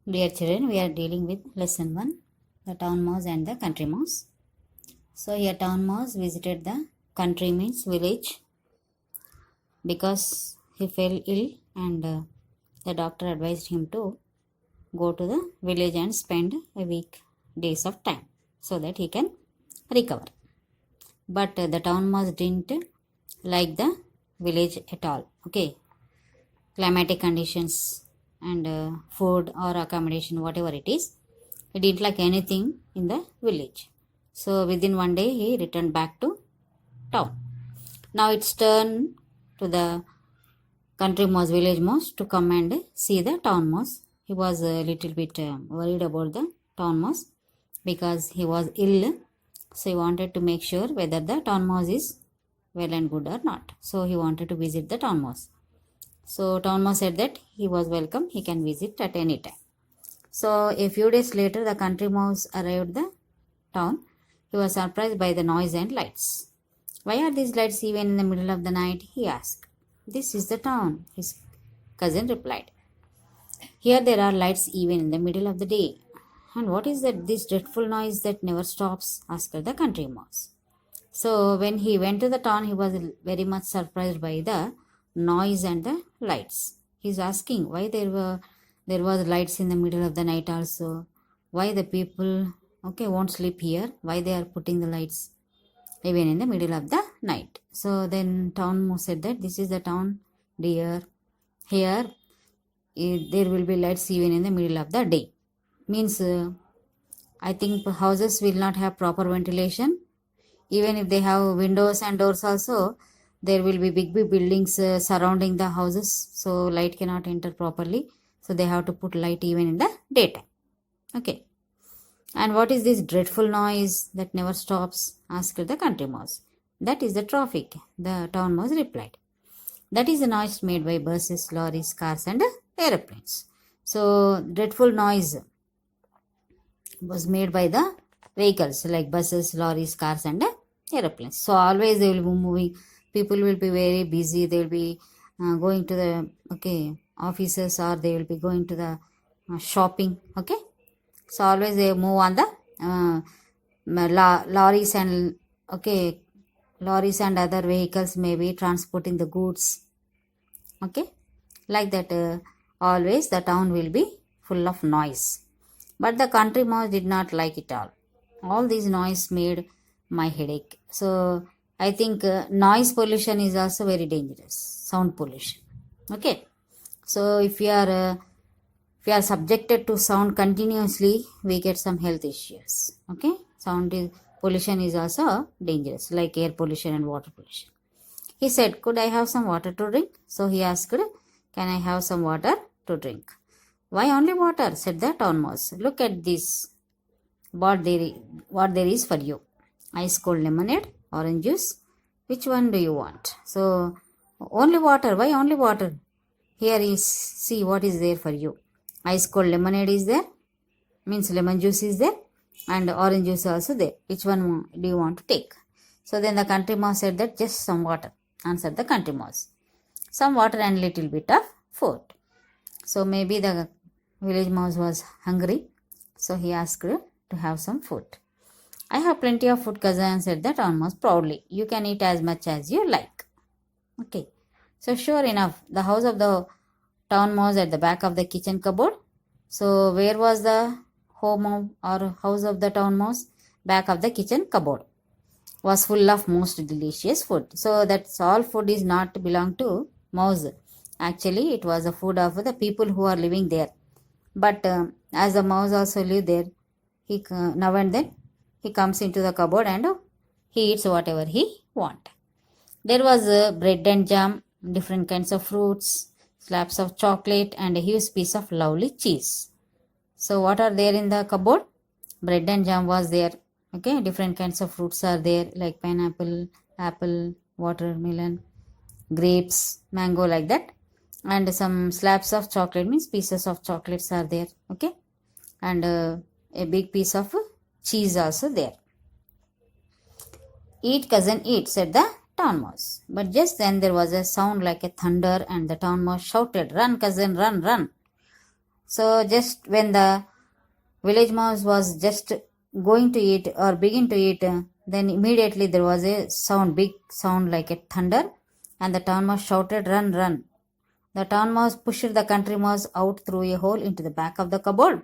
Dear children, we are dealing with lesson 1, the town mouse and the country mouse. So here town mouse visited the country means village because he fell ill and the doctor advised him to go to the village and spend a week days of time so that he can recover. But the town mouse didn't like the village at all. Okay, climatic conditions and food or accommodation, whatever it is, he didn't like anything in the village. So within one day he returned back to town. Now it's turn to the country mouse, village mouse, to come and see the town mouse. He was a little bit worried about the town mouse because he was ill. So he wanted to make sure whether the town mouse is well and good or not. So he wanted to visit the town mouse. So town mouse said that he was welcome, he can visit at any time. So a few days later, the country mouse arrived the town. He was surprised by the noise and lights. Why are these lights even in the middle of the night? He asked. This is the town, his cousin replied. Here there are lights even in the middle of the day. And what is that this dreadful noise that never stops? Asked the country mouse. So when he went to the town, he was very much surprised by the noise and the lights. He's asking why there was lights in the middle of the night also. Why the people won't sleep here? Why they are putting the lights even in the middle of the night? So then town mouse said that this is the town, dear. Here there will be lights even in the middle of the day. Means I think houses will not have proper ventilation. Even if they have windows and doors also, there will be big buildings surrounding the houses, so light cannot enter properly. So they have to put light even in the daytime. Okay. And what is this dreadful noise that never stops? Asked the country mouse. That is the traffic, the town mouse replied. That is the noise made by buses, lorries, cars and aeroplanes. So dreadful noise was made by the vehicles like buses, lorries, cars and aeroplanes. So always they will be moving. People will be very busy. They will be going to the offices, or they will be going to the shopping. Okay. So always they move on the lorries and lorries and other vehicles may be transporting the goods. Okay, like that. Always the town will be full of noise. But the country mouse did not like it all. All these noise made my headache. So I think noise pollution is also very dangerous. Sound pollution. Okay. So if we are subjected to sound continuously, we get some health issues. Okay. Pollution is also dangerous, like air pollution and water pollution. He said, could I have some water to drink? So he asked, can I have some water to drink? Why only water? Said the town mouse. Look at this. What there is for you. Ice cold lemonade, orange juice. Which one do you want? So only water. Why only water? Here is, see what is there for you. Ice cold lemonade is there. Means lemon juice is there. And orange juice also there. Which one do you want to take? So then the country mouse said that just some water. Answered the country mouse. Some water and little bit of food. So maybe the village mouse was hungry. So he asked to have some food. I have plenty of food, cousin, said the town mouse proudly. You can eat as much as you like. Okay. So sure enough, the house of the town mouse at the back of the kitchen cupboard. So where was the home or house of the town mouse? Back of the kitchen cupboard. Was full of most delicious food. So that's all food is not belong to mouse. Actually, it was the food of the people who are living there. But as the mouse also live there, he now and then he comes into the cupboard and he eats whatever he want. There was bread and jam, different kinds of fruits, slabs of chocolate and a huge piece of lovely cheese. So what are there in the cupboard? Bread and jam was there. Okay, different kinds of fruits are there like pineapple, apple, watermelon, grapes, mango, like that. And some slabs of chocolate, means pieces of chocolates are there. Okay, and a big piece of cheese also there. Eat, cousin, eat, said the town mouse. But just then there was a sound like a thunder and the town mouse shouted, run, cousin, run, run. So just when the village mouse was just going to eat or begin to eat, then immediately there was a sound, big sound like a thunder, and the town mouse shouted, "Run, run!" The town mouse pushed the country mouse out through a hole into the back of the cupboard.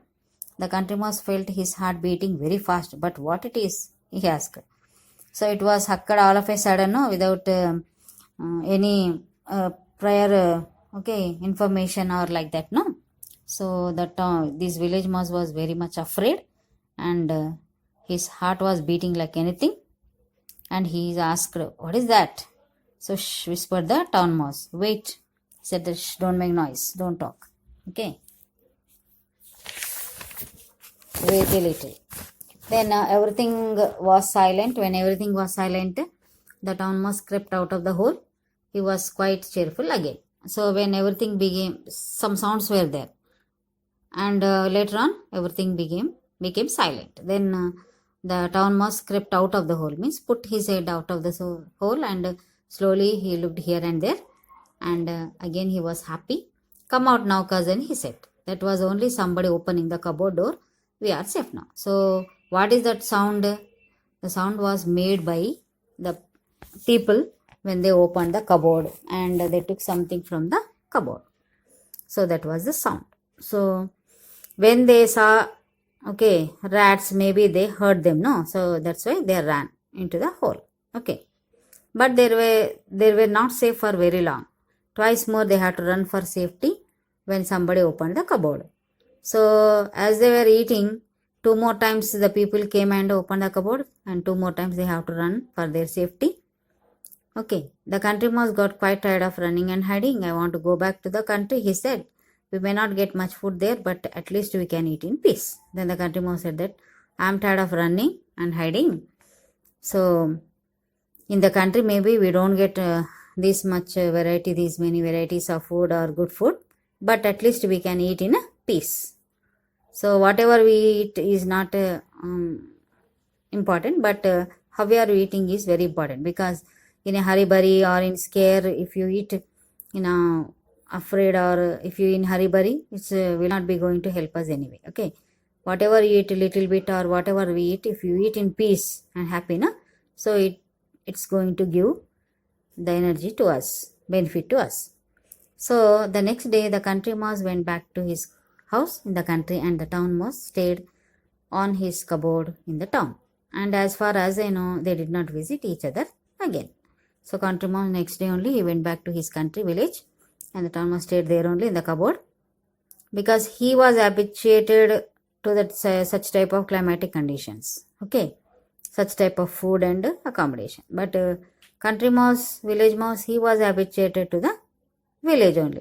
The country mouse felt his heart beating very fast. "But what it is?" he asked. So it was hacked all of a sudden, no, without any prior information or like that, no. So that this village mouse was very much afraid, and his heart was beating like anything, and he asked, "What is that?" So whispered the town mouse. "Wait," said, "don't make noise, don't talk." Okay, wait a little. Then everything was silent. When everything was silent, the town mouse crept out of the hole. He was quite cheerful again. So when everything became, some sounds were there, and later on everything became silent. Then the town mouse crept out of the hole, means put his head out of the hole, and slowly he looked here and there, and again he was happy. "Come out now, cousin," he said. "That was only somebody opening the cupboard door. We are safe now." So what is that sound? The sound was made by the people when they opened the cupboard and they took something from the cupboard. So that was the sound. So when they saw rats, maybe they heard them, no? So that's why they ran into the hole. Okay. But they were not safe for very long. Twice more they had to run for safety when somebody opened the cupboard. So as they were eating, 2 more times the people came and opened the cupboard, and 2 more times they have to run for their safety. Okay, the country mouse got quite tired of running and hiding. "I want to go back to the country," he said. "We may not get much food there, but at least we can eat in peace." Then the country mouse said that, "I'm tired of running and hiding. So in the country, maybe we don't get this much variety, these many varieties of food or good food, but at least we can eat in peace. So whatever we eat is not important, but how we are eating is very important, because in a hurry or in scare, if you eat afraid, or if you in hurry, it will not be going to help us anyway. Okay, whatever you eat a little bit or whatever we eat, if you eat in peace and happy, so it's going to give the energy to us, benefit to us." So the next day the country mouse went back to his house in the country, and the town mouse stayed on his cupboard in the town. And as far as I know, they did not visit each other again. So country mouse, next day only, he went back to his country village, and the town mouse stayed there only in the cupboard, because he was habituated to that such type of climatic conditions. Okay, such type of food and accommodation. But country mouse, village mouse, he was habituated to the village only,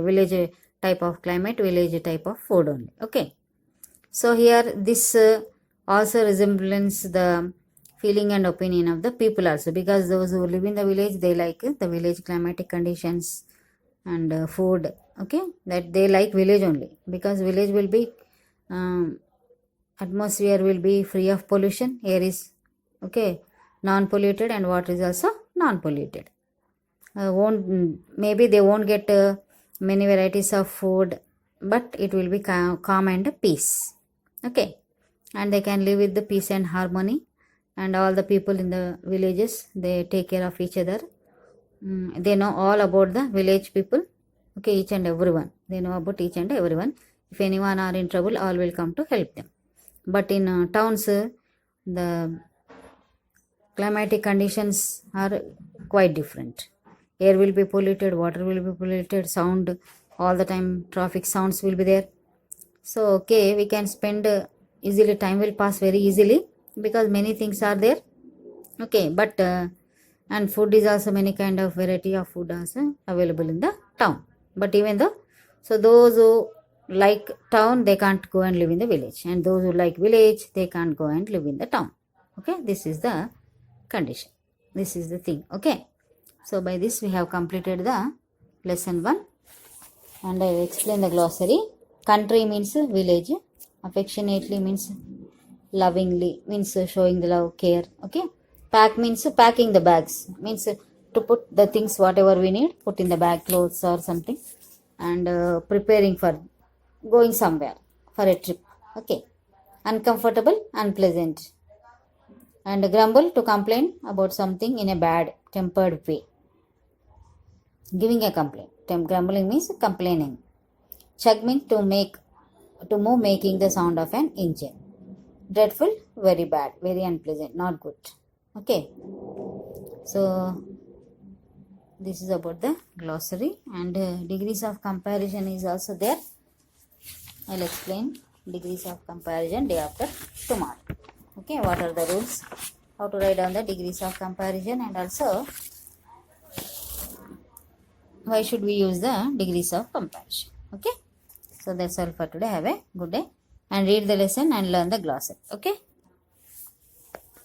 village type of climate, village type of food only. Okay, so here this also resembles the feeling and opinion of the people also, because those who live in the village, they like the village climatic conditions and food. Okay, that they like village only, because village will be atmosphere will be free of pollution, air is non-polluted, and water is also non-polluted. Maybe they won't get many varieties of food, but it will be calm and peace. Okay, and they can live with the peace and harmony, and all the people in the villages, they take care of each other. They know all about the village people. Okay, each and everyone, they know about each and everyone. If anyone are in trouble, all will come to help them. But in towns, the climatic conditions are quite different. Air will be polluted, water will be polluted, sound, all the time traffic sounds will be there. So okay, we can spend easily, time will pass very easily, because many things are there. Okay, but and food is also, many kind of variety of food also available in the town. But even though, so those who like town, they can't go and live in the village, and those who like village, they can't go and live in the town. Okay, this is the condition, this is the thing. Okay, so by this we have completed the lesson 1, and I will explain the glossary. Country means village, affectionately means lovingly, means showing the love, care. Okay, pack means packing the bags, means to put the things whatever we need, put in the bag, clothes or something, and preparing for going somewhere for a trip. Okay. Uncomfortable, unpleasant. And grumble, to complain about something in a bad tempered way. Giving a complaint. Grumbling means complaining. Chug means to move, making the sound of an engine. Dreadful, very bad, very unpleasant, not good. Okay. So this is about the glossary, and degrees of comparison is also there. I'll explain degrees of comparison day after tomorrow. Okay, what are the rules? How to write down the degrees of comparison, and also why should we use the degrees of comparison? Okay. So that's all for today. Have a good day and read the lesson and learn the glossary. Okay.